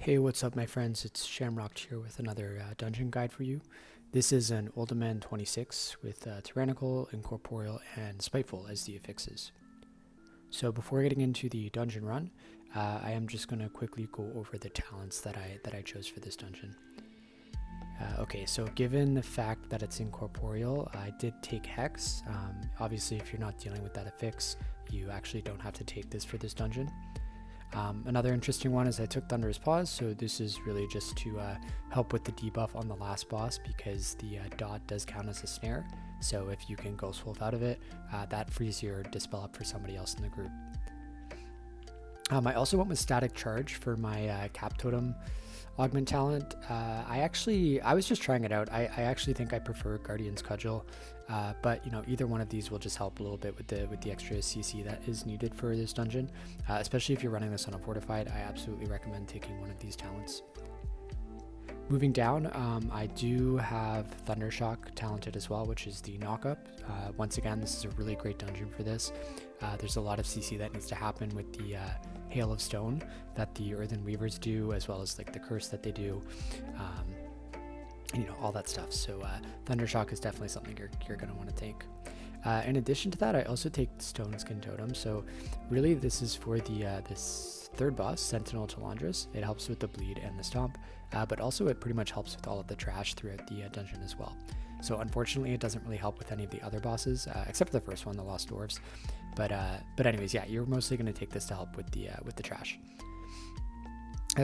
Hey, what's up my friends? It's Shamrock here with another dungeon guide for you. This is an Uldaman 26 with Tyrannical, Incorporeal, and Spiteful as the affixes. So before getting into the dungeon run, I am just going to quickly go over the talents that I chose for this dungeon. Okay, so given the fact that it's Incorporeal, I did take Hex. Obviously, if you're not dealing with that affix, you actually don't have to take this for this dungeon. Another interesting one is I took Thunderous Paws, so this is really just to help with the debuff on the last boss because the dot does count as a snare, so if you can Ghost Wolf out of it, that frees your Dispel up for somebody else in the group. I also went with Static Charge for my Cap Totem augment talent. I was just trying it out. I actually think I prefer Guardian's Cudgel, but you know, either one of these will just help a little bit with the extra CC that is needed for this dungeon, especially if you're running this on a fortified. I absolutely recommend taking one of these talents. Moving down, I do have Thundershock talented as well, which is the knock-up. Once again, this is a really great dungeon for this. There's a lot of CC that needs to happen with the Hail of Stone that the Earthen Weavers do, as well as like the curse that they do, you know, all that stuff. So Thundershock is definitely something you're going to want to take. In addition to that, I also take Stone Skin Totem. So really this is for the this third boss, Sentinel Talondras. It helps with the bleed and the stomp, but also it pretty much helps with all of the trash throughout the dungeon as well. So unfortunately, it doesn't really help with any of the other bosses, except for the first one, the Lost Dwarves. But anyways, yeah, you're mostly going to take this to help with the trash.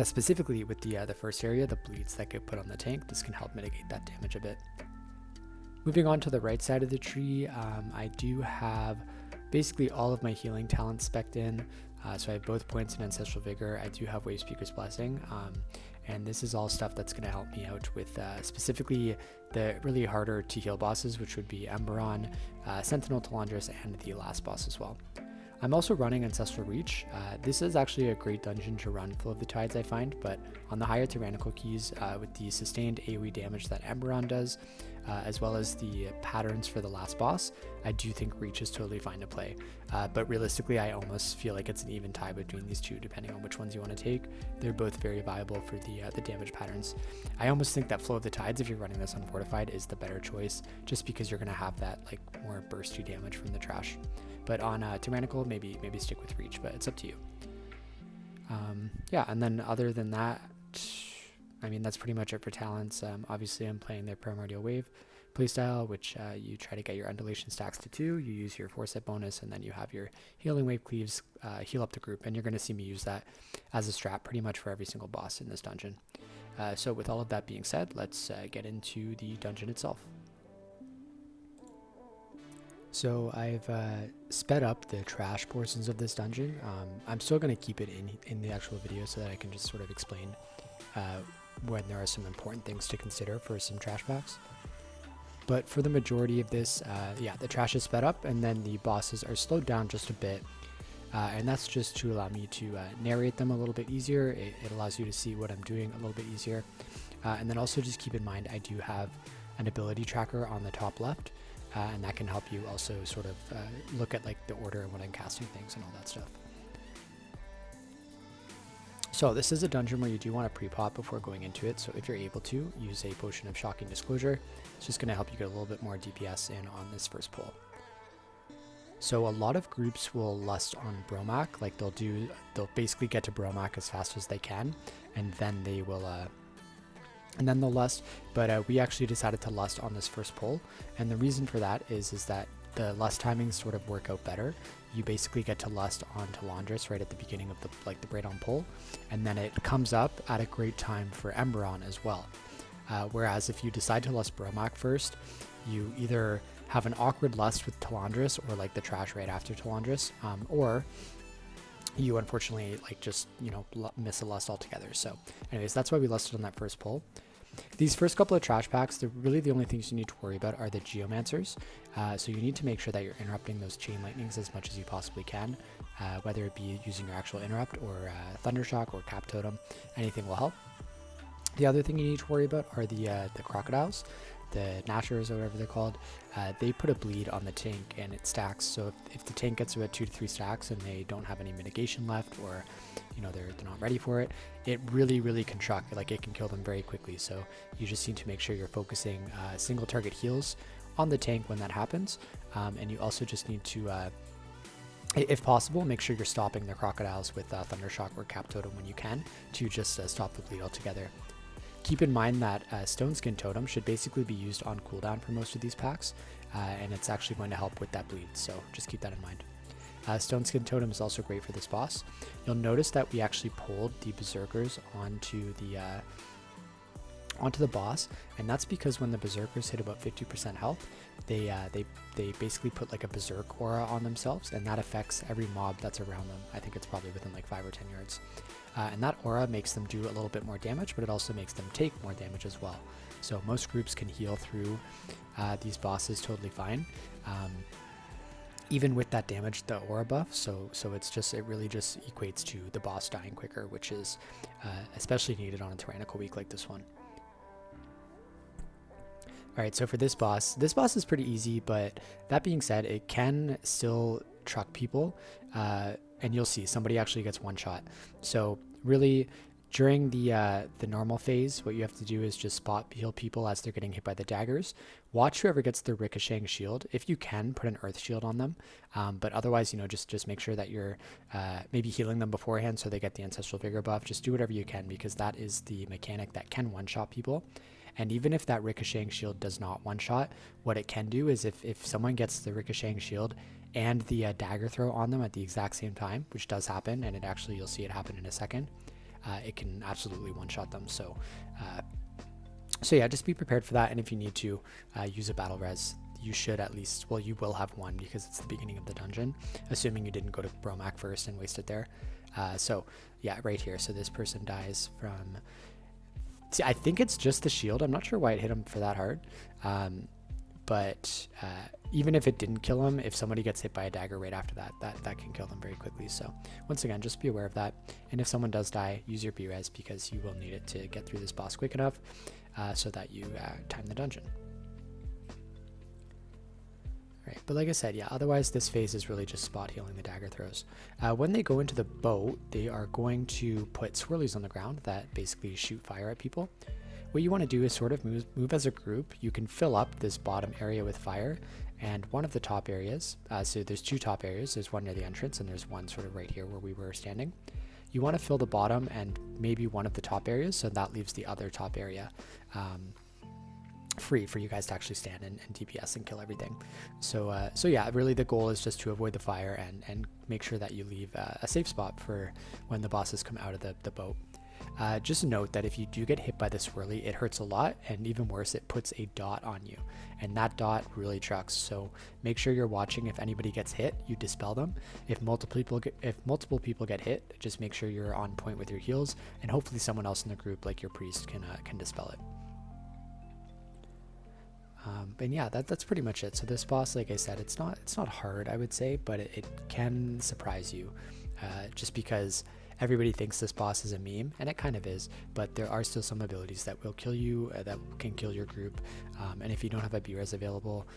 Specifically with the first area, the bleeds that get put on the tank, this can help mitigate that damage a bit. Moving on to the right side of the tree, I do have basically all of my healing talents spec'd in. So I have both Points and Ancestral Vigor. I do have Wave Speaker's Blessing, and this is all stuff that's going to help me out with specifically the really harder to heal bosses, which would be Emberon, Sentinel Talondras, and the last boss as well. I'm also running Ancestral Reach. This is actually a great dungeon to run Flow of the Tides, I find, but on the higher Tyrannical keys, with the sustained AoE damage that Emberon does, as well as the patterns for the last boss, I do think Reach is totally fine to play. But realistically, I almost feel like it's an even tie between these two, depending on which ones you want to take. They're both very viable for the damage patterns. I almost think that Flow of the Tides, if you're running this on Fortified, is the better choice, just because you're going to have that like more bursty damage from the trash. But on Tyrannical, maybe stick with Reach, but it's up to you. Yeah, and then other than that, I mean, that's pretty much it for talents. Obviously, I'm playing their Primordial Wave playstyle, which you try to get your undulation stacks to 2, you use your foresight bonus, and then you have your healing wave cleaves, heal up the group, and you're going to see me use that as a strat pretty much for every single boss in this dungeon. So with all of that being said, let's get into the dungeon itself. So I've sped up the trash portions of this dungeon. I'm still going to keep it in the actual video so that I can just sort of explain when there are some important things to consider for some trash packs. But for the majority of this, yeah, the trash is sped up, and then the bosses are slowed down just a bit. And that's just to allow me to narrate them a little bit easier. It allows you to see what I'm doing a little bit easier. And then also just keep in mind, I do have an ability tracker on the top left. And that can help you also sort of look at like the order and when I'm casting things and all that stuff. So this is a dungeon where you do want to pre-pop before going into it. So if you're able to, use a Potion of Shocking Disclosure. It's just going to help you get a little bit more DPS in on this first pull. So a lot of groups will lust on Bromac. Like they'll basically get to Bromac as fast as they can, and then they will and then they'll lust, but we actually decided to lust on this first pull, and the reason for that is that the lust timings sort of work out better. You basically get to lust on Talondras right at the beginning of the braid on pull, and then it comes up at a great time for Emberon as well. Whereas if you decide to lust Bromac first, you either have an awkward lust with Talondras or like the trash right after Talondras, or you unfortunately like just, you know, miss a lust altogether. So anyways, that's why we lusted on that first pull. These first couple of trash packs, they're really the only things you need to worry about are the Geomancers. So you need to make sure that you're interrupting those chain lightnings as much as you possibly can, whether it be using your actual interrupt or Thundershock or Cap Totem, anything will help. The other thing you need to worry about are the crocodiles. the Nashers or whatever they're called, they put a bleed on the tank and it stacks. So if the tank gets about 2 to 3 stacks and they don't have any mitigation left, or they're not ready for it, it really can truck. Like, it can kill them very quickly. So you just need to make sure you're focusing single target heals on the tank when that happens, and you also just need to, if possible, make sure you're stopping the crocodiles with Thundershock or Cap Totem when you can, to just stop the bleed altogether. Keep in mind that Stone Skin Totem should basically be used on cooldown for most of these packs, and it's actually going to help with that bleed, so just keep that in mind. Stone Skin Totem is also great for this boss. You'll notice that we actually pulled the Berserkers onto the boss, and that's because when the Berserkers hit about 50% health, they basically put like a Berserk aura on themselves, and that affects every mob that's around them. I think it's probably within like 5 or 10 yards. And that aura makes them do a little bit more damage, but it also makes them take more damage as well. So most groups can heal through these bosses totally fine, even with that damage, the aura buff. So it really just equates to the boss dying quicker, which is especially needed on a Tyrannical week like this one. Alright, so for this boss is pretty easy, but that being said, it can still truck people, and you'll see somebody actually gets one shot. So really, during the normal phase, what you have to do is just spot heal people as they're getting hit by the daggers. Watch whoever gets the ricocheting shield. If you can, put an earth shield on them, but otherwise, just make sure that you're maybe healing them beforehand so they get the Ancestral Vigor buff. Just do whatever you can, because that is the mechanic that can one-shot people. And even if that ricocheting shield does not one-shot, what it can do is if someone gets the ricocheting shield and the dagger throw on them at the exact same time, which does happen, and you'll see it happen in a second, it can absolutely one-shot them. So yeah, just be prepared for that. And if you need to use a battle res, you should at least, well, you will have one, because it's the beginning of the dungeon, assuming you didn't go to Bromac first and waste it there. So yeah, right here. So this person dies from... See, I think it's just the shield. I'm not sure why it hit him for that hard. But even if it didn't kill him, if somebody gets hit by a dagger right after that can kill them very quickly. So once again, just be aware of that. And if someone does die, use your B-res, because you will need it to get through this boss quick enough so that you time the dungeon. Right, but like I said, yeah, otherwise this phase is really just spot healing the dagger throws. When they go into the boat, they are going to put swirlies on the ground that basically shoot fire at people. What you want to do is sort of move as a group. You can fill up this bottom area with fire, and one of the top areas, so there's 2 top areas, there's one near the entrance and there's one sort of right here where we were standing. You want to fill the bottom and maybe one of the top areas, so that leaves the other top area free for you guys to actually stand and DPS and kill everything. So yeah, really the goal is just to avoid the fire and make sure that you leave a safe spot for when the bosses come out of the boat. Just note that if you do get hit by the swirly, it hurts a lot, and even worse, it puts a dot on you, and that dot really trucks. So make sure you're watching. If anybody gets hit, you dispel them. If multiple people get hit, just make sure you're on point with your heals, and hopefully someone else in the group, like your priest, can dispel it. But yeah, that's pretty much it. So this boss, like I said, it's not hard, I would say, but it can surprise you, just because everybody thinks this boss is a meme, and it kind of is, but there are still some abilities that will kill you, that can kill your group, and if you don't have a B-res available,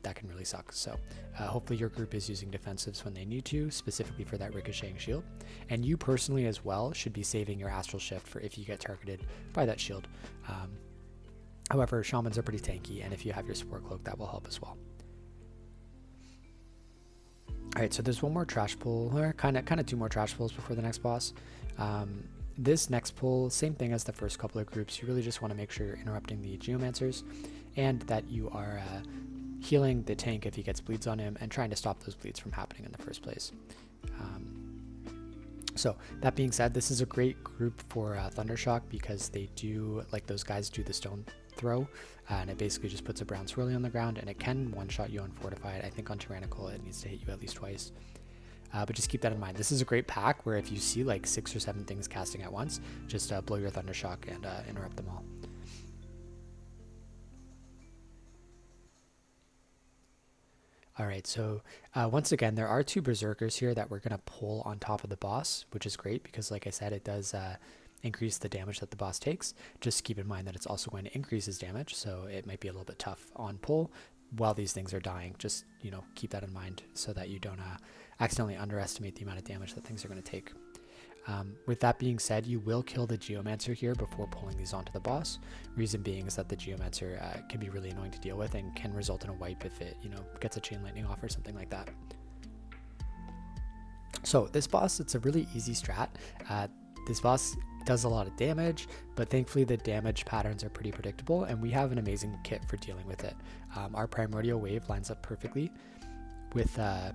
that can really suck. So hopefully your group is using defensives when they need to, specifically for that ricocheting shield, and you personally as well should be saving your Astral Shift for if you get targeted by that shield. However, shamans are pretty tanky, and if you have your Spore Cloak, that will help as well. Alright, so there's one more trash pull, or kind of 2 more trash pulls before the next boss. This next pull, same thing as the first couple of groups. You really just want to make sure you're interrupting the Geomancers, and that you are healing the tank if he gets bleeds on him, and trying to stop those bleeds from happening in the first place. So that being said, this is a great group for Thundershock, because they do, like those guys do the stone throw, and it basically just puts a brown swirly on the ground, and it can one-shot you on Fortified. I think on Tyrannical it needs to hit you at least twice. But just keep that in mind. This is a great pack where if you see like 6 or 7 things casting at once, just blow your Thundershock and interrupt them all. Alright, so once again, there are 2 Berserkers here that we're going to pull on top of the boss, which is great because, like I said, it increase the damage that the boss takes. Just keep in mind that it's also going to increase his damage, so it might be a little bit tough on pull while these things are dying. Just, you know, keep that in mind so that you don't accidentally underestimate the amount of damage that things are going to take. With that being said, you will kill the Geomancer here before pulling these onto the boss. Reason being is that the Geomancer can be really annoying to deal with and can result in a wipe if it, you know, gets a chain lightning off or something like that. So this boss, it's a really easy strat. This boss does a lot of damage, but thankfully the damage patterns are pretty predictable, and we have an amazing kit for dealing with it. Our Primordial Wave lines up perfectly with the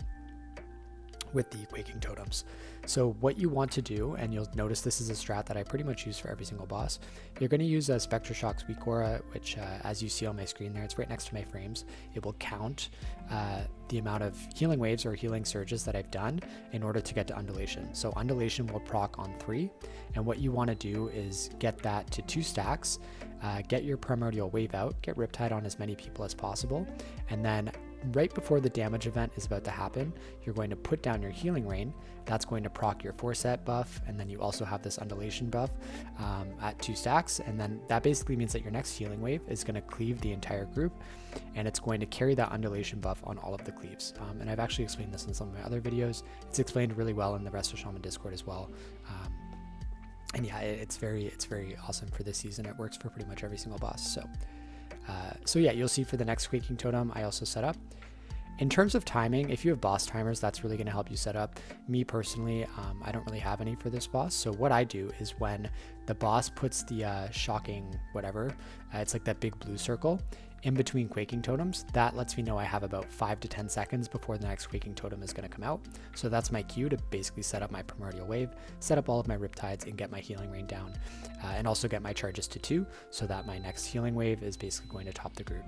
Quaking Totems. So what you want to do, and you'll notice this is a strat that I pretty much use for every single boss, you're going to use a Spectre Shock's Weak Aura, which as you see on my screen there, it's right next to my frames. It will count the amount of healing waves or healing surges that I've done in order to get to Undulation. So Undulation will proc on 3, and what you want to do is get that to 2 stacks, get your Primordial Wave out, get Riptide on as many people as possible, and then right before the damage event is about to happen, you're going to put down your Healing Rain. That's going to proc your Forset buff, and then you also have this Undulation buff at 2 stacks, and then that basically means that your next healing wave is going to cleave the entire group, and it's going to carry that Undulation buff on all of the cleaves. And I've actually explained this in some of my other videos. It's explained really well in the Resto Shaman Discord as well. And yeah, it's very awesome for this season. It works for pretty much every single boss. So yeah, you'll see for the next Quaking Totem, I also set up. In terms of timing, if you have boss timers, that's really going to help you set up. Me personally, I don't really have any for this boss. So what I do is when the boss puts the shocking whatever, it's like that big blue circle in between Quaking Totems, that lets me know I have about 5 to 10 seconds before the next Quaking Totem is going to come out. So that's my cue to basically set up my Primordial Wave, set up all of my Riptides, and get my Healing Rain down, and also get my charges to 2 so that my next Healing Wave is basically going to top the group.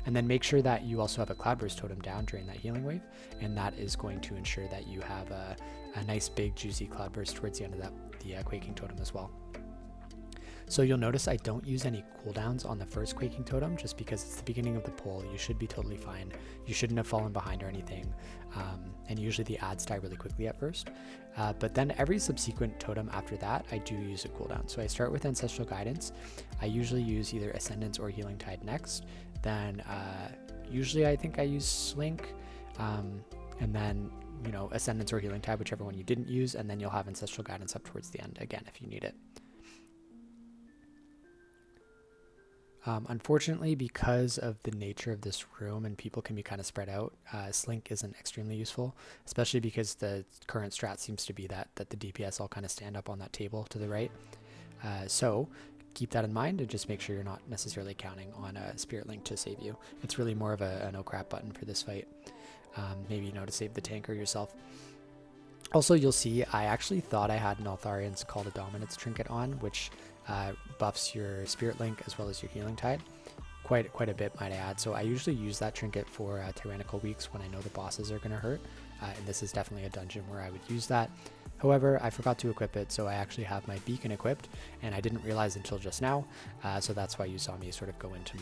And then make sure that you also have a Cloudburst Totem down during that Healing Wave, and that is going to ensure that you have a nice big juicy Cloudburst towards the end of the Quaking Totem as well. So you'll notice I don't use any cooldowns on the first Quaking Totem just because it's the beginning of the pull. You should be totally fine. You shouldn't have fallen behind or anything. And usually the ads die really quickly at first. But then every subsequent totem after that, I do use a cooldown. So I start with Ancestral Guidance. I usually use either Ascendance or Healing Tide next. Then usually I think I use Slink. And then, you know, Ascendance or Healing Tide, whichever one you didn't use. And then you'll have Ancestral Guidance up towards the end again if you need it. Unfortunately, because of the nature of this room and people can be kind of spread out, Slink isn't extremely useful, especially because the current strat seems to be that the DPS all kind of stand up on that table to the right. So keep that in mind and just make sure you're not necessarily counting on a Spirit Link to save you. It's really more of a no crap button for this fight. Maybe, you know, to save the tank or yourself. Also, you'll see I actually thought I had an Altharian's Call to Dominance trinket on, which buffs your Spirit Link as well as your Healing Tide quite a bit, might I add. So I usually use that trinket for Tyrannical weeks when I know the bosses are going to hurt, and this is definitely a dungeon where I would use that. However, I forgot to equip it, so I actually have my beacon equipped, and I didn't realize until just now, so that's why you saw me sort of go into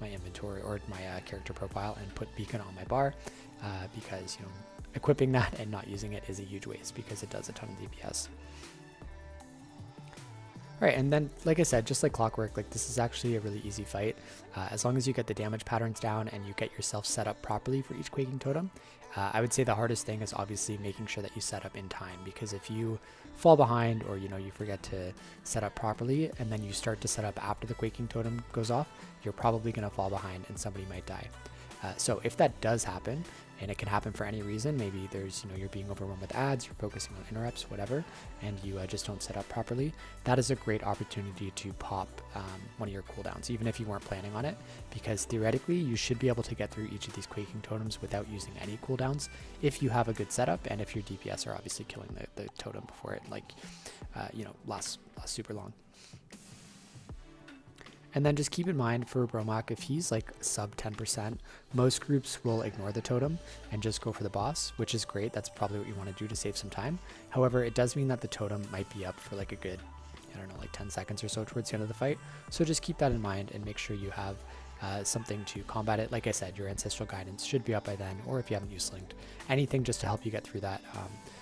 my inventory or my character profile and put beacon on my bar, because, you know, equipping that and not using it is a huge waste because it does a ton of DPS. Alright, and then, like I said, just like clockwork, like this is actually a really easy fight. As long as you get the damage patterns down and you get yourself set up properly for each Quaking Totem. I would say the hardest thing is obviously making sure that you set up in time, because if you fall behind or, you know, you forget to set up properly and then you start to set up after the Quaking Totem goes off, you're probably going to fall behind and somebody might die. So if that does happen, and it can happen for any reason, maybe there's, you know, you're being overwhelmed with ads, you're focusing on interrupts, whatever, and you just don't set up properly, that is a great opportunity to pop one of your cooldowns, even if you weren't planning on it, because theoretically you should be able to get through each of these Quaking Totems without using any cooldowns if you have a good setup and if your DPS are obviously killing the totem before it, like, you know, lasts super long. And then just keep in mind for Bromac, if he's like sub 10%, most groups will ignore the totem and just go for the boss, which is great. That's probably what you want to do to save some time. However, it does mean that the totem might be up for like a good, I don't know, like 10 seconds or so towards the end of the fight. So just keep that in mind and make sure you have something to combat it. Like I said, your Ancestral Guidance should be up by then, or if you haven't used Linked, anything just to help you get through that,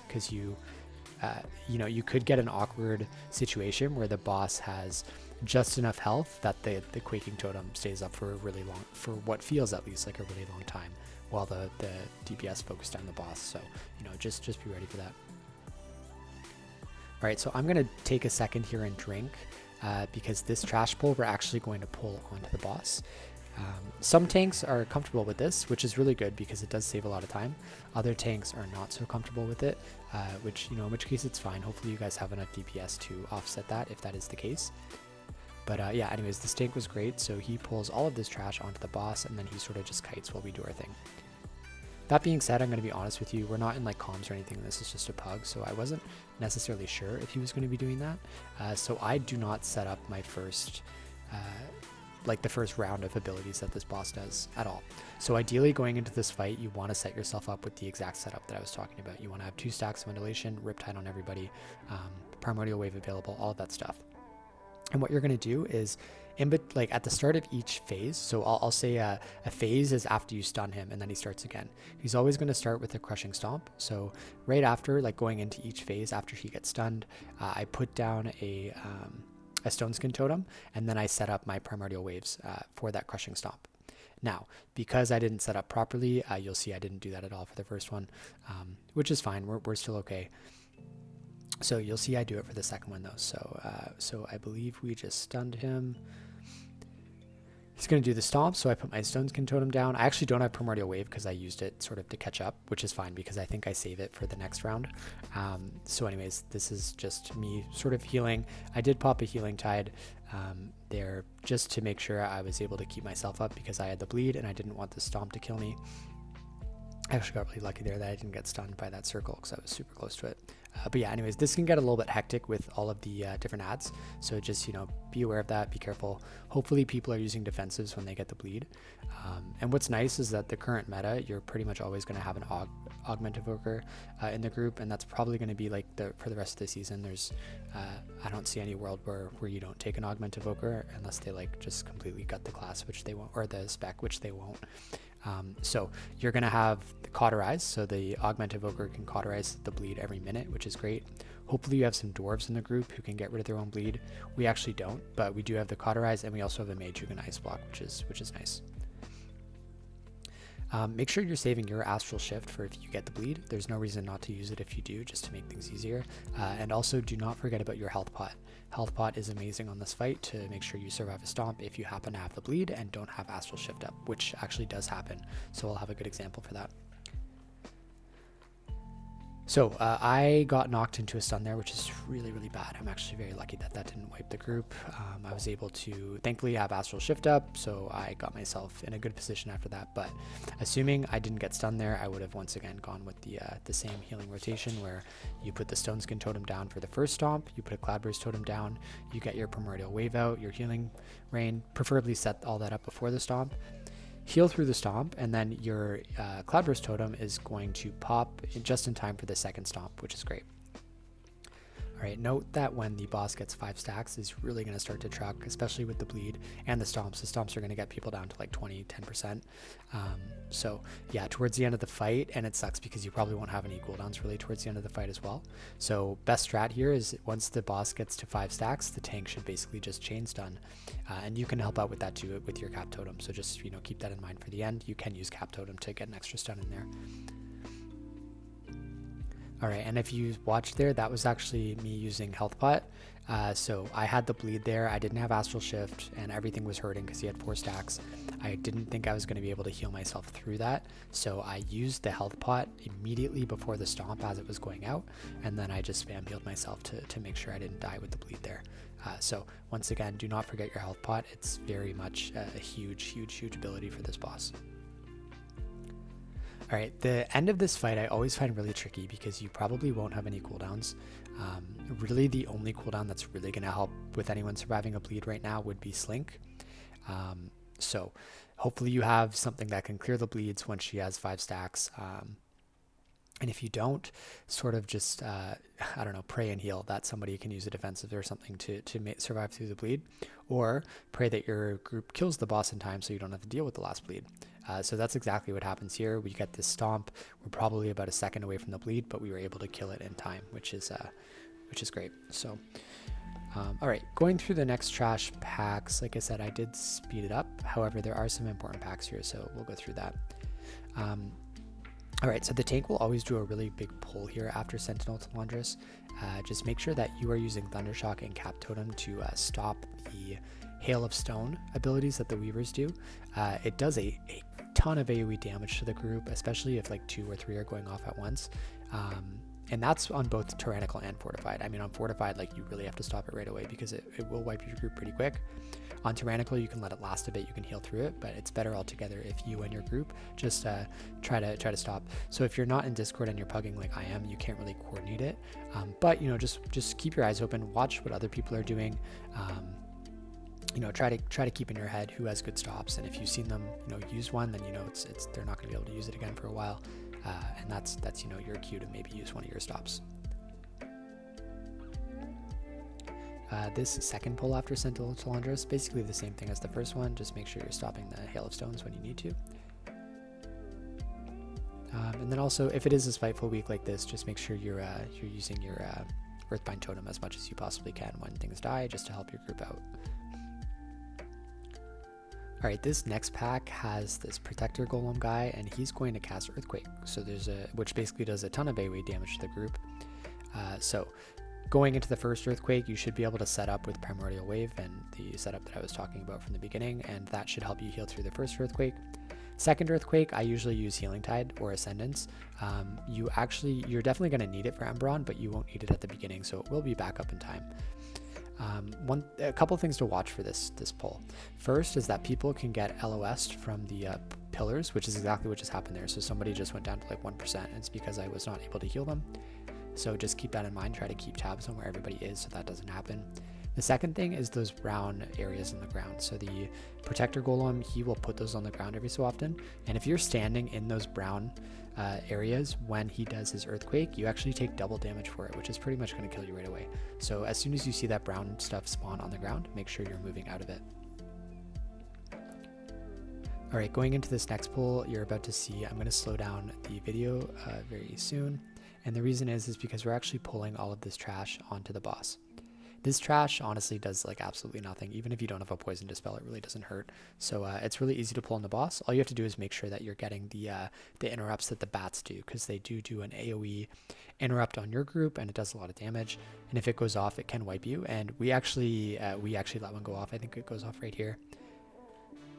because you you know, you could get an awkward situation where the boss has just enough health that the Quaking Totem stays up for a really long, for what feels at least like a really long time, while the DPS focused on the boss. So, you know, just be ready for that. All right, so I'm gonna take a second here and drink because this trash pull we're actually going to pull onto the boss. Some tanks are comfortable with this, which is really good because it does save a lot of time. Other tanks are not so comfortable with it, which, you know, in which case it's fine. Hopefully you guys have enough DPS to offset that if that is the case. But yeah, anyways, this tank was great. So he pulls all of this trash onto the boss, and then he sort of just kites while we do our thing. That being said, I'm going to be honest with you, we're not in like comms or anything. This is just a pug, so I wasn't necessarily sure if he was going to be doing that. So I do not set up my first, like the first round of abilities that this boss does at all. So ideally going into this fight, you want to set yourself up with the exact setup that I was talking about. You want to have 2 stacks of Ventilation, Riptide on everybody, Primordial Wave available, all of that stuff. And what you're going to do is, like at the start of each phase, so I'll say a phase is after you stun him and then he starts again. He's always going to start with a Crushing Stomp. So right after, like going into each phase after he gets stunned, I put down a Stone Skin Totem, and then I set up my Primordial Waves for that Crushing Stomp. Now, because I didn't set up properly, you'll see I didn't do that at all for the first one, which is fine. We're still okay. So you'll see I do it for the second one though. So I believe we just stunned him. He's going to do the stomp, so I put my Stone Skin Totem down. I actually don't have Primordial Wave because I used it sort of to catch up, which is fine because I think I save it for the next round. So anyways, this is just me sort of healing. I did pop a Healing Tide there just to make sure I was able to keep myself up because I had the bleed and I didn't want the stomp to kill me. I actually got really lucky there that I didn't get stunned by that circle because I was super close to it. But yeah, anyways, this can get a little bit hectic with all of the different ads. So just, you know, be aware of that, be careful. Hopefully people are using defensives when they get the bleed. And what's nice is that the current meta, you're pretty much always going to have an Augment Evoker in the group. And that's probably going to be like for the rest of the season. There's, I don't see any world where you don't take an Augment Evoker unless they like just completely gut the class, which they won't, or the spec, which they won't. So you're going to have the Cauterize, so the Augment Evoker can cauterize the bleed every minute, which is great. Hopefully you have some dwarves in the group who can get rid of their own bleed. We actually don't, but we do have the Cauterize, and we also have a mage who can Ice Block, which is nice. Make sure you're saving your Astral Shift for if you get the bleed. There's no reason not to use it if you do, just to make things easier. And also do not forget about your Health Pot. Health Pot is amazing on this fight to make sure you survive a stomp if you happen to have the bleed and don't have Astral Shift up, which actually does happen. So I'll have a good example for that. So I got knocked into a stun there, which is really, really bad. I'm actually very lucky that that didn't wipe the group. I was able to thankfully have Astral Shift up, so I got myself in a good position after that. But assuming I didn't get stunned there, I would have once again gone with the same healing rotation where you put the Stone Skin Totem down for the first stomp, you put a Cloudburst Totem down, you get your Primordial Wave out, your Healing Rain, preferably set all that up before the stomp. Heal through the stomp, and then your Cloudburst Totem is going to pop just in time for the second stomp, which is great. All right, note that when the boss gets 5 stacks, is really going to start to truck, especially with the bleed and the stomps. The stomps are going to get people down to like 20, 10%. So yeah, towards the end of the fight, and it sucks because you probably won't have any cooldowns really towards the end of the fight as well. So best strat here is once the boss gets to 5 stacks, the tank should basically just chain stun. And you can help out with that too with your Cap Totem. So just, you know, keep that in mind for the end. You can use Cap Totem to get an extra stun in there. All right, and if you watched there, that was actually me using Health Pot. So I had the bleed there. I didn't have Astral Shift, and everything was hurting because he had 4 stacks. I didn't think I was going to be able to heal myself through that, so I used the Health Pot immediately before the stomp as it was going out, and then I just spam healed myself to make sure I didn't die with the bleed there. So once again, do not forget your Health Pot. It's very much a huge, huge, huge ability for this boss. All right, the end of this fight I always find really tricky because you probably won't have any cooldowns. Really the only cooldown that's really going to help with anyone surviving a bleed right now would be Slink. So hopefully you have something that can clear the bleeds once she has 5 stacks. And if you don't, sort of just, I don't know, pray and heal that somebody can use a defensive or something to survive through the bleed. Or pray that your group kills the boss in time so you don't have to deal with the last bleed. So that's exactly what happens here. We get this stomp. We're probably about a second away from the bleed, but we were able to kill it in time, which is great. So, all right, going through the next trash packs. Like I said, I did speed it up. However, there are some important packs here, so we'll go through that. All right, so the tank will always do a really big pull here after Sentinel Talondras. Just make sure that you are using Thundershock and Cap Totem to stop the Hail of Stone abilities that the Weavers do. It does a ton of AoE damage to the group, especially if like 2 or 3 are going off at once. And that's on both Tyrannical and Fortified. I mean, on Fortified, like, you really have to stop it right away because it will wipe your group pretty quick. On Tyrannical, you can let it last a bit, you can heal through it, but it's better altogether if you and your group just try to stop. So if you're not in Discord and you're pugging like I am, you can't really coordinate it. But, you know, just keep your eyes open, watch what other people are doing. You know, try to keep in your head who has good stops, and if you've seen them, you know, use one, then you know they're not going to be able to use it again for a while. And that's you know, your cue to maybe use one of your stops. This second pull after Sentinel Talondras, basically the same thing as the first one, just make sure you're stopping the Hail of Stones when you need to. And then also, if it is a Spiteful week like this, just make sure you're using your Earthbind Totem as much as you possibly can when things die, just to help your group out. Alright, this next pack has this Protector Golem guy, and he's going to cast Earthquake. So which basically does a ton of AoE damage to the group. So going into the first Earthquake, you should be able to set up with Primordial Wave and the setup that I was talking about from the beginning, and that should help you heal through the first Earthquake. Second Earthquake, I usually use Healing Tide or Ascendance. You're definitely going to need it for Emberon, but you won't need it at the beginning, so it will be back up in time. A couple things to watch for this pull. First is that people can get LOS'd from the pillars, which is exactly what just happened there. So somebody just went down to like 1%, and it's because I was not able to heal them. So just keep that in mind. Try to keep tabs on where everybody is so that doesn't happen. The second thing is those brown areas in the ground. So the Protector Golem, he will put those on the ground every so often. And if you're standing in those brown areas when he does his Earthquake, you actually take double damage for it, which is pretty much going to kill you right away. So as soon as you see that brown stuff spawn on the ground, make sure you're moving out of it. All right, going into this next pull, you're about to see, I'm going to slow down the video very soon. And the reason is because we're actually pulling all of this trash onto the boss. This trash honestly does like absolutely nothing. Even if you don't have a poison dispel, it really doesn't hurt. So it's really easy to pull on the boss. All you have to do is make sure that you're getting the interrupts that the bats do, because they do an AoE interrupt on your group, and it does a lot of damage. And if it goes off, it can wipe you. And we actually let one go off. I think it goes off right here.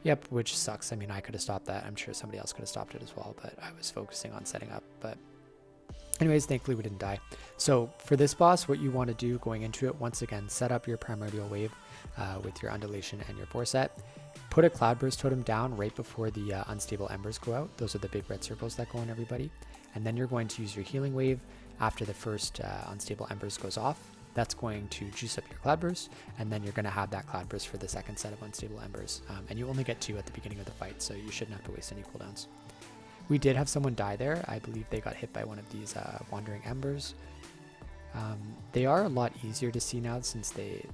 Yep, which sucks. I mean, I could have stopped that. I'm sure somebody else could have stopped it as well, but I was focusing on setting up. But anyways, thankfully we didn't die. So for this boss, what you want to do going into it, once again, set up your Primordial Wave with your Undulation and your Forset. Put a Cloudburst Totem down right before the Unstable Embers go out. Those are the big red circles that go on everybody. And then you're going to use your Healing Wave after the first Unstable Embers goes off. That's going to juice up your Cloudburst, and then you're going to have that Cloudburst for the second set of Unstable Embers. And you only get 2 at the beginning of the fight, so you shouldn't have to waste any cooldowns. We did have someone die there. I believe they got hit by one of these Wandering Embers. They are a lot easier to see now since they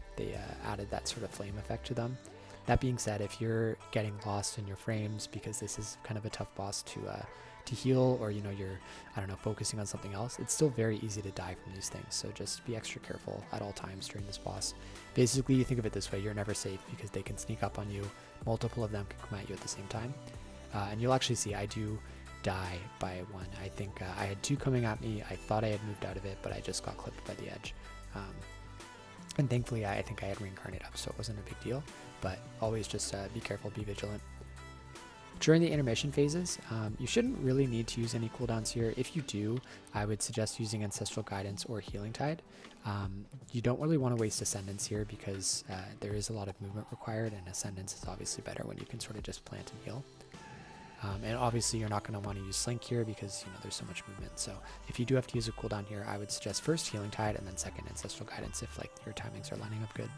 added that sort of flame effect to them. That being said, if you're getting lost in your frames because this is kind of a tough boss to heal, or you're, I don't know, focusing on something else, it's still very easy to die from these things. So just be extra careful at all times during this boss. Basically, you think of it this way: you're never safe because they can sneak up on you. Multiple of them can come at you at the same time, and you'll actually see I do die by one. I think I had 2 coming at me. I thought I had moved out of it, but I just got clipped by the edge. And thankfully, I think I had reincarnate up, so it wasn't a big deal. But always just be careful, be vigilant. During the intermission phases, you shouldn't really need to use any cooldowns here. If you do, I would suggest using Ancestral Guidance or Healing Tide. You don't really want to waste Ascendance here because there is a lot of movement required, and Ascendance is obviously better when you can sort of just plant and heal. And obviously you're not going to want to use Slink here because there's so much movement. So if you do have to use a cooldown here, I would suggest first Healing Tide and then second Ancestral Guidance if like your timings are lining up good.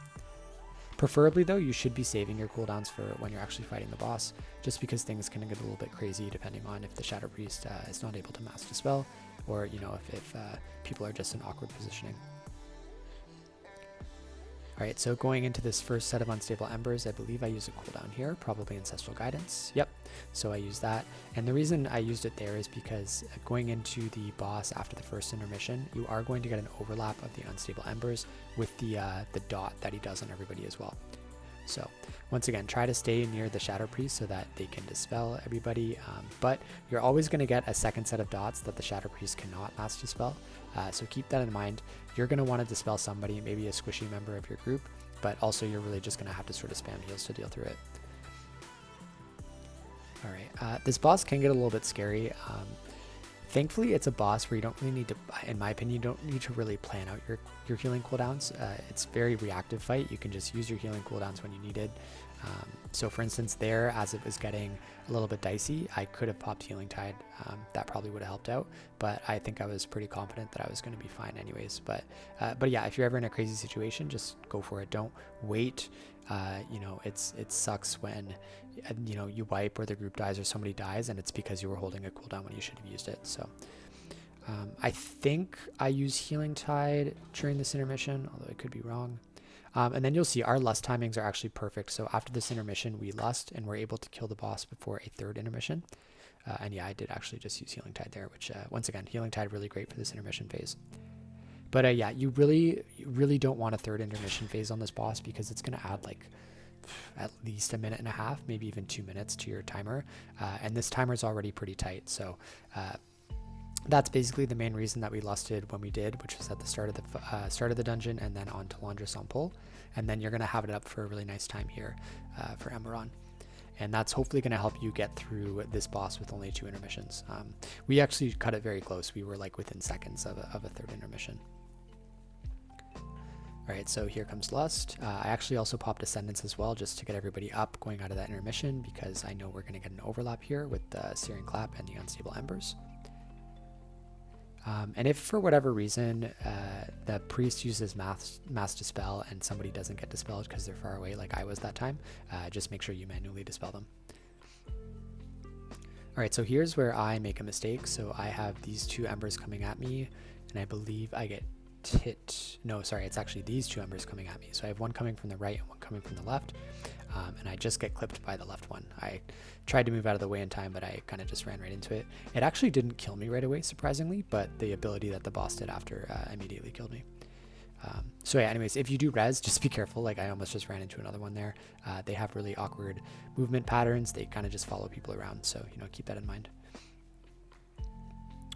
Preferably though, you should be saving your cooldowns for when you're actually fighting the boss, just because things can get a little bit crazy depending on if the Shadow Priest is not able to master the spell, or if people are just in awkward positioning. Alright, so going into this first set of Unstable Embers, I believe I use a cooldown here, probably Ancestral Guidance. Yep. so I used that. And the reason I used it there is because going into the boss after the first intermission, you are going to get an overlap of the unstable embers with the dot that he does on everybody as well. So once again, try to stay near the Shadow Priest so that they can dispel everybody, but you're always going to get a second set of dots that the Shadow Priest cannot mass dispel, so keep that in mind. You're going to want to dispel somebody, maybe a squishy member of your group, but also you're really just going to have to sort of spam heals to deal through it. Alright, this boss can get a little bit scary. Thankfully, it's a boss where you don't really need to, in my opinion, you don't need to really plan out your healing cooldowns. It's a very reactive fight. You can just use your healing cooldowns when you need it. So for instance, there, as it was getting a little bit dicey, I could have popped Healing Tide. That probably would have helped out, but I think I was pretty confident that I was going to be fine anyways. But yeah, if you're ever in a crazy situation, just go for it. Don't wait. You know, it sucks when, you know, you wipe or the group dies or somebody dies and it's because you were holding a cooldown when you should have used it. So I think I use Healing Tide during this intermission, although I could be wrong. And then you'll see our lust timings are actually perfect. So after this intermission, we lust and we're able to kill the boss before a third intermission. And yeah, I did actually just use Healing Tide there, which once again, Healing Tide really great for this intermission phase. But yeah, you really don't want a third intermission phase on this boss because it's going to add like at least a minute and a half, maybe even 2 minutes to your timer. And this timer is already pretty tight. So that's basically the main reason that we lusted when we did, which was at the start of the dungeon and then on Talondras on pull. And then you're going to have it up for a really nice time here for Emberon. And that's hopefully going to help you get through this boss with only 2 intermissions. We actually cut it very close. We were like within seconds of a third intermission. All right, so here comes Lust. I actually also popped Ascendance as well, just to get everybody up going out of that intermission, because I know we're going to get an overlap here with the Searing Clap and the Unstable Embers. And if for whatever reason the priest uses mass dispel and somebody doesn't get dispelled because they're far away, like I was that time, just make sure you manually dispel them. All right, so here's where I make a mistake. So I have these 2 embers coming at me, and I believe I get hit. No, sorry, it's actually these 2 embers coming at me. So I have one coming from the right and one coming from the left, and I just get clipped by the left one. I tried to move out of the way in time, but I kind of just ran right into it. It actually didn't kill me right away, surprisingly, but the ability that the boss did after immediately killed me. So yeah, anyways, if you do res, just be careful. Like I almost just ran into another one there. They have really awkward movement patterns. They kind of just follow people around, so you know, keep that in mind.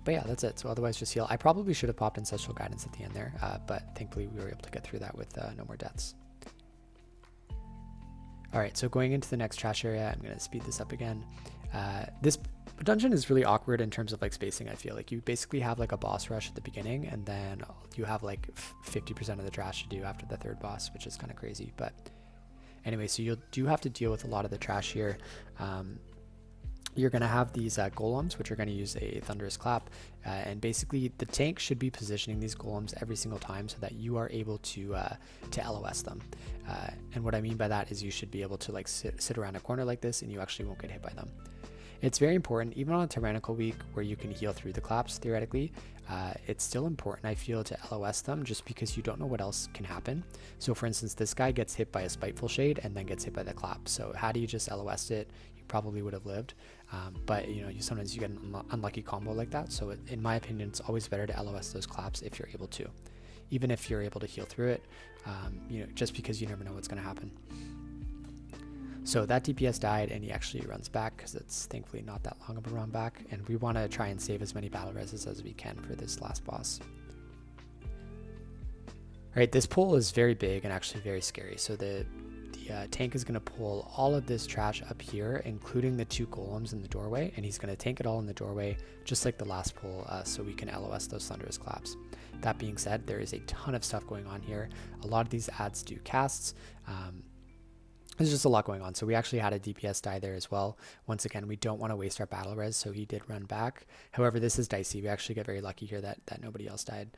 But yeah, that's it. So otherwise just heal. I probably should have popped Ancestral Guidance at the end there, but thankfully we were able to get through that with no more deaths. All right, so going into the next trash area, I'm going to speed this up again. This dungeon is really awkward in terms of like spacing. I feel like you basically have like a boss rush at the beginning, and then you have like 50% of the trash to do after the third boss, which is kind of crazy. But anyway, so you do have to deal with a lot of the trash here. You're going to have these golems, which are going to use a Thunderous Clap, and basically the tank should be positioning these golems every single time so that you are able to LOS them. And what I mean by that is you should be able to like sit around a corner like this and you actually won't get hit by them. It's very important, even on a Tyrannical week where you can heal through the claps theoretically, it's still important, I feel, to LOS them just because you don't know what else can happen. So for instance, this guy gets hit by a Spiteful Shade and then gets hit by the clap. So had you just LOS'd it, you probably would have lived. But you know, sometimes you get an unlucky combo like that. So in my opinion, it's always better to LOS those claps if you're able to, even if you're able to heal through it, you know, just because you never know what's going to happen. So that DPS died and he actually runs back because it's thankfully not that long of a run back, and we want to try and save as many battle reses as we can for this last boss. Alright, this pull is very big and actually very scary. So the tank is going to pull all of this trash up here, including the 2 golems in the doorway, and he's going to tank it all in the doorway just like the last pull, so we can LOS those Thunderous Claps. That being said, there is a ton of stuff going on here. A lot of these ads do casts. There's just a lot going on. So we actually had a DPS die there as well. Once again, we don't want to waste our battle res, so he did run back. However, this is dicey. We actually get very lucky here that nobody else died,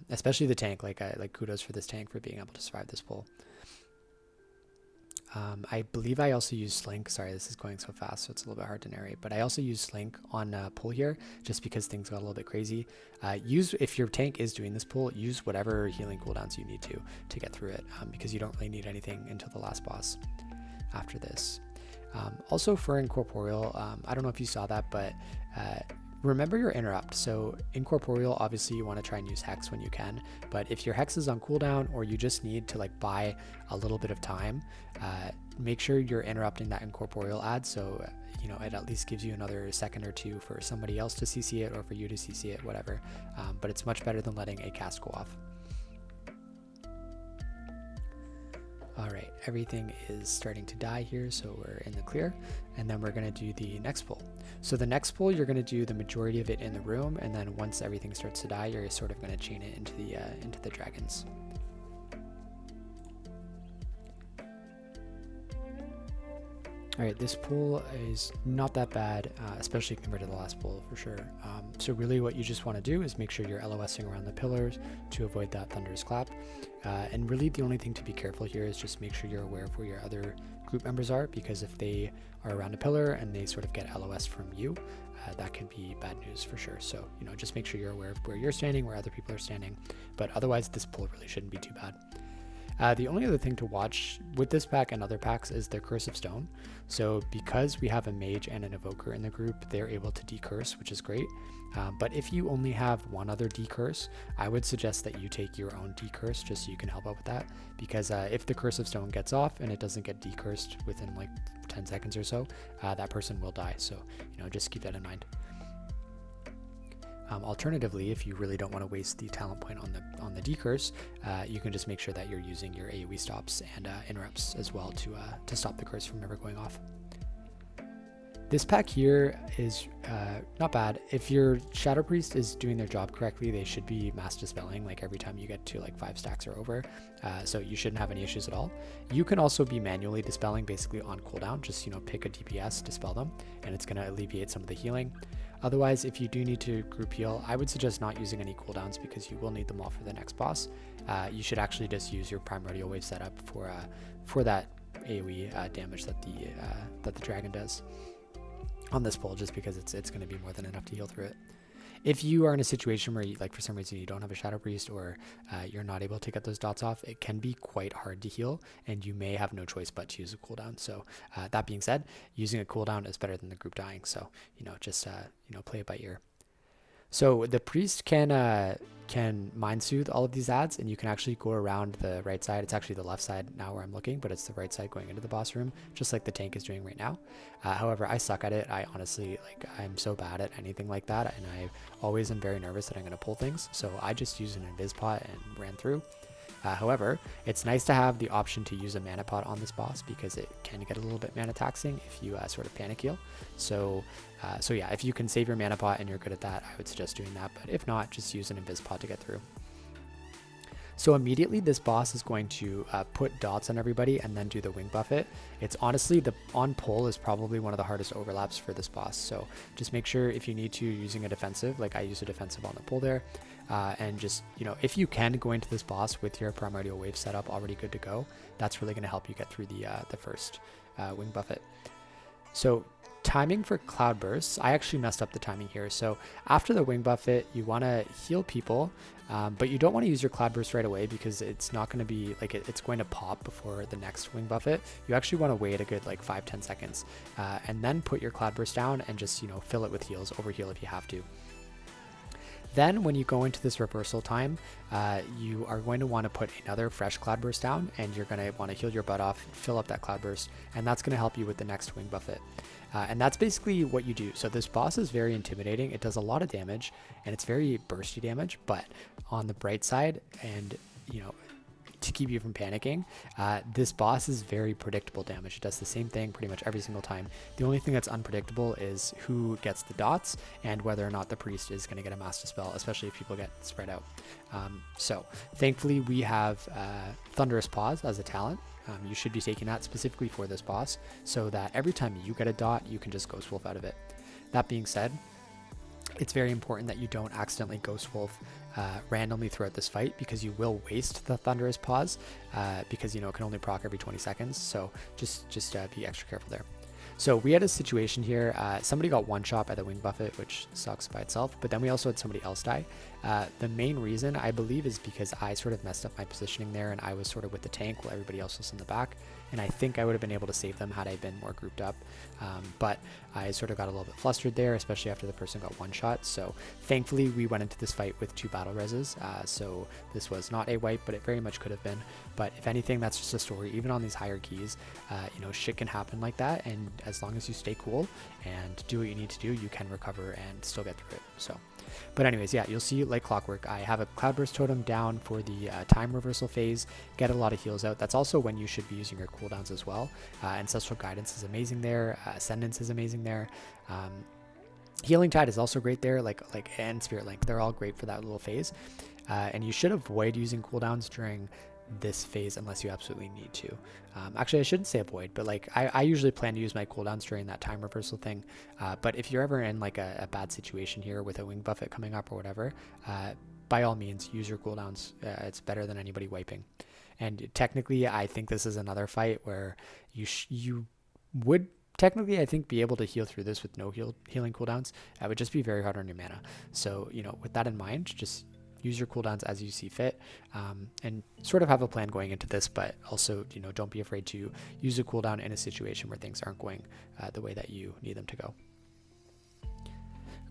especially the tank. Like kudos for this tank for being able to survive this pull. I believe I also use Slink. Sorry, this is going so fast, so it's a little bit hard to narrate. But I also use Slink on pull here, just because things got a little bit crazy. If your tank is doing this pull, use whatever healing cooldowns you need to get through it, because you don't really need anything until the last boss after this. Also for Incorporeal, I don't know if you saw that, but remember your interrupt. So Incorporeal, obviously you want to try and use Hex when you can, but if your Hex is on cooldown or you just need to like buy a little bit of time, make sure you're interrupting that Incorporeal ad, so you know it at least gives you another second or two for somebody else to CC it or for you to CC it, whatever. But it's much better than letting a cast go off. All right, everything is starting to die here, so we're in the clear, and then we're going to do the next pull. So the next pull, you're going to do the majority of it in the room, and then once everything starts to die, you're sort of going to chain it into the dragons. All right, this pull is not that bad, especially compared to the last pull for sure. So really what you just want to do is make sure you're LOSing around the pillars to avoid that thunderous clap. And really the only thing to be careful here is just make sure you're aware of where your other group members are, because if they are around a pillar and they sort of get LOS from you, that can be bad news for sure. So, you know, just make sure you're aware of where you're standing, where other people are standing, but otherwise this pull really shouldn't be too bad. The only other thing to watch with this pack and other packs is the Curse of Stone. So because we have a mage and an evoker in the group, they're able to decurse, which is great. But if you only have one other decurse, I would suggest that you take your own decurse just so you can help out with that. Because if the Curse of Stone gets off and it doesn't get decursed within like 10 seconds or so, that person will die. So, you know, just keep that in mind. Alternatively, if you really don't want to waste the talent point on the decurse, you can just make sure that you're using your AoE stops and interrupts as well to stop the curse from ever going off. This pack here is not bad. If your Shadow Priest is doing their job correctly, they should be mass dispelling like every time you get to like 5 stacks or over. So you shouldn't have any issues at all. You can also be manually dispelling basically on cooldown. Just, you know, pick a DPS, dispel them, and it's going to alleviate some of the healing. Otherwise, if you do need to group heal, I would suggest not using any cooldowns because you will need them all for the next boss. You should actually just use your primordial wave setup for that AoE damage that the dragon does on this pull, just because it's going to be more than enough to heal through it. If you are in a situation where, like, for some reason you don't have a Shadow Priest or you're not able to get those dots off, it can be quite hard to heal, and you may have no choice but to use a cooldown. So that being said, using a cooldown is better than the group dying. So, you know, just you know, play it by ear. So the priest can mind soothe all of these ads, and you can actually go around the right side. It's actually the left side now where I'm looking, but it's the right side going into the boss room, just like the tank is doing right now. However, I suck at it. I honestly, like, I'm so bad at anything like that, and I always am very nervous that I'm going to pull things. So I just used an invis pot and ran through. However, it's nice to have the option to use a mana pot on this boss because it can get a little bit mana taxing if you sort of panic heal. So yeah, if you can save your mana pot and you're good at that, I would suggest doing that. But if not, just use an invis pot to get through. So immediately this boss is going to put dots on everybody and then do the wing buffet. It's honestly, the on pull is probably one of the hardest overlaps for this boss. So just make sure if you need to, using a defensive, like I use a defensive on the pull there. And just, you know, if you can go into this boss with your primordial wave setup already good to go, that's really going to help you get through the first wing buffet. So timing for cloud bursts, I actually messed up the timing here. So after the wing buffet, you want to heal people, but you don't want to use your cloud burst right away because it's not going to be like it's going to pop before the next wing buffet. You actually want to wait a good like 5-10 seconds and then put your cloud burst down and just, you know, fill it with heals, overheal if you have to. Then when you go into this reversal time, you are going to want to put another fresh cloudburst down, and you're going to want to heal your butt off, fill up that cloudburst, and that's going to help you with the next wing buffet. And that's basically what you do. So this boss is very intimidating. It does a lot of damage, and it's very bursty damage, but on the bright side, and, you know, to keep you from panicking, this boss is very predictable damage. It does the same thing pretty much every single time. The only thing that's unpredictable is who gets the dots and whether or not the priest is going to get a mass dispel, especially if people get spread out. So thankfully we have Thunderous Paws as a talent. You should be taking that specifically for this boss so that every time you get a dot, you can just Ghost Wolf out of it. That being said, it's very important that you don't accidentally Ghost Wolf randomly throughout this fight, because you will waste the Thunderous Paws because, you know, it can only proc every 20 seconds. So just be extra careful there. So we had a situation here. Somebody got one shot by the wing buffet, which sucks by itself, but then we also had somebody else die. The main reason, I believe, is because I sort of messed up my positioning there, and I was sort of with the tank while everybody else was in the back, and I think I would have been able to save them had I been more grouped up, but I sort of got a little bit flustered there, especially after the person got one shot. So thankfully we went into this fight with 2 battle reses, so this was not a wipe, but it very much could have been. But if anything, that's just a story. Even on these higher keys, you know, shit can happen like that, and as long as you stay cool and do what you need to do, you can recover and still get through it. So, but anyways, yeah, you'll see like clockwork, I have a Cloudburst Totem down for the time reversal phase, get a lot of heals out. That's also when you should be using your cooldowns as well. Ancestral Guidance is amazing there, Ascendance is amazing there, Healing Tide is also great there, and Spirit Link, they're all great for that little phase. And you should avoid using cooldowns during this phase unless you absolutely need to. Actually, I shouldn't say avoid, but like I usually plan to use my cooldowns during that time reversal thing. But if you're ever in like a bad situation here with a wing buffet coming up or whatever, by all means use your cooldowns. It's better than anybody wiping. And technically, I think this is another fight where you would technically, I think, be able to heal through this with no healing cooldowns. It would just be very hard on your mana. So, you know, with that in mind, just use your cooldowns as you see fit, and sort of have a plan going into this, but also, you know, don't be afraid to use a cooldown in a situation where things aren't going the way that you need them to go.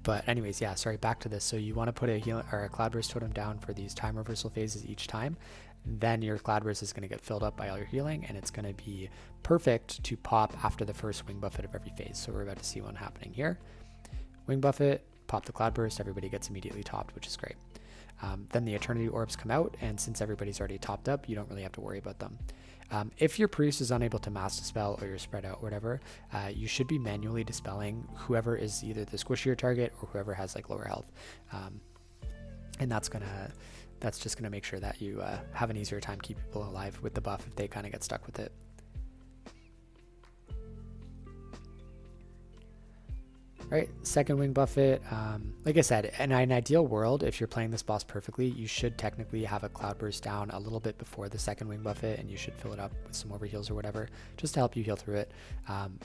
But anyways, yeah, sorry, back to this. So you want to put a heal or a Cloudburst Totem down for these time reversal phases each time. Then your Cloudburst is going to get filled up by all your healing, and it's going to be perfect to pop after the first wing buffet of every phase. So we're about to see one happening here. Wing buffet, pop the Cloudburst, everybody gets immediately topped, which is great. Then the Eternity Orbs come out, and since everybody's already topped up, you don't really have to worry about them. If your priest is unable to mass dispel or you're spread out or whatever, you should be manually dispelling whoever is either the squishier target or whoever has like lower health. And that's just gonna make sure that you have an easier time keeping people alive with the buff if they kind of get stuck with it. Right, second wing buffet. Like I said, in an ideal world, if you're playing this boss perfectly, you should technically have a Cloudburst down a little bit before the second wing buffet, and you should fill it up with some overheals or whatever, just to help you heal through it.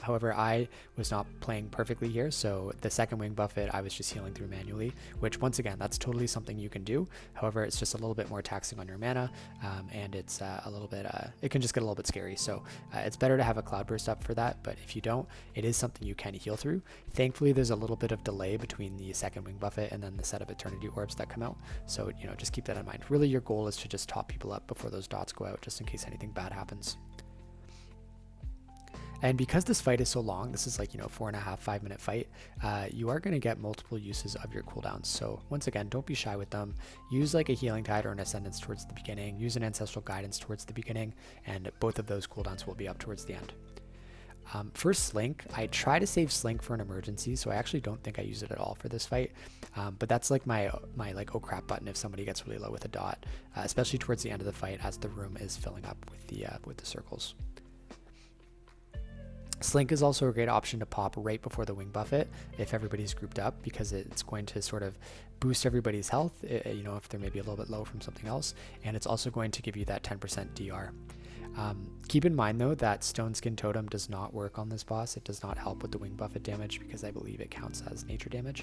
However, I was not playing perfectly here, so the second wing buffet, I was just healing through manually, which once again, that's totally something you can do. However, it's just a little bit more taxing on your mana, and it's a little bit, it can just get a little bit scary. So it's better to have a Cloudburst up for that, but if you don't, it is something you can heal through. Thankfully, there's a little bit of delay between the second wing buffet and then the set of Eternity Orbs that come out. So, you know, just keep that in mind. Really, your goal is to just top people up before those dots go out, just in case anything bad happens. And because this fight is so long, this is like, you know, 4.5, 5 minute fight, you are going to get multiple uses of your cooldowns. So once again, don't be shy with them. Use like a Healing Tide or an Ascendance towards the beginning. Use an Ancestral Guidance towards the beginning, and both of those cooldowns will be up towards the end. For Slink, I try to save Slink for an emergency, so I actually don't think I use it at all for this fight. But that's like my like oh crap button if somebody gets really low with a dot, especially towards the end of the fight as the room is filling up with the circles. Slink is also a great option to pop right before the wing buffet if everybody's grouped up, because it's going to sort of boost everybody's health, you know, if they're maybe a little bit low from something else, and it's also going to give you that 10% DR. Keep in mind though that Stone Skin Totem does not work on this boss. It does not help with the wing buffet damage because I believe it counts as nature damage.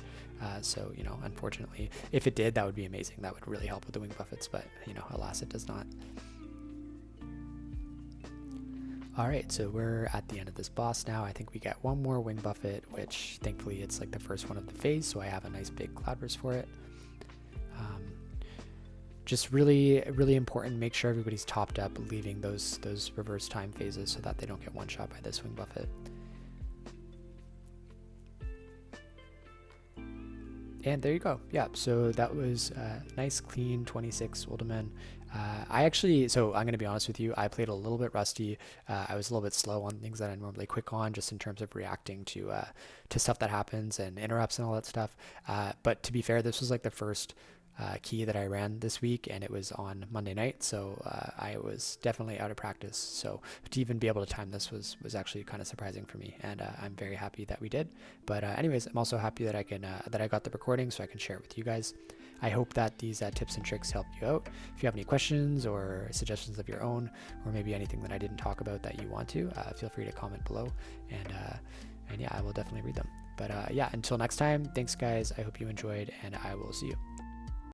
So, you know, unfortunately, if it did, that would be amazing. That would really help with the wing buffets, but, you know, alas, it does not. Alright, so we're at the end of this boss now. I think we get one more wing buffet, which thankfully it's like the first one of the phase, so I have a nice big Cloudburst for it. Just really, really important, make sure everybody's topped up, leaving those reverse time phases so that they don't get one shot by this wing buffet. And there you go. Yeah, so that was nice, clean 26 Uldaman. So I'm going to be honest with you, I played a little bit rusty. I was a little bit slow on things that I normally quick on, just in terms of reacting to stuff that happens and interrupts and all that stuff. But to be fair, this was like the first key that I ran this week, and it was on Monday night, so I was definitely out of practice. So to even be able to time this was actually kind of surprising for me, and I'm very happy that we did. But anyways, I'm also happy that I can that I got the recording so I can share it with you guys. I hope that these tips and tricks help you out. If you have any questions or suggestions of your own, or maybe anything that I didn't talk about that you want to, feel free to comment below, and yeah, I will definitely read them. But yeah, until next time, thanks guys, I hope you enjoyed, and I will see you.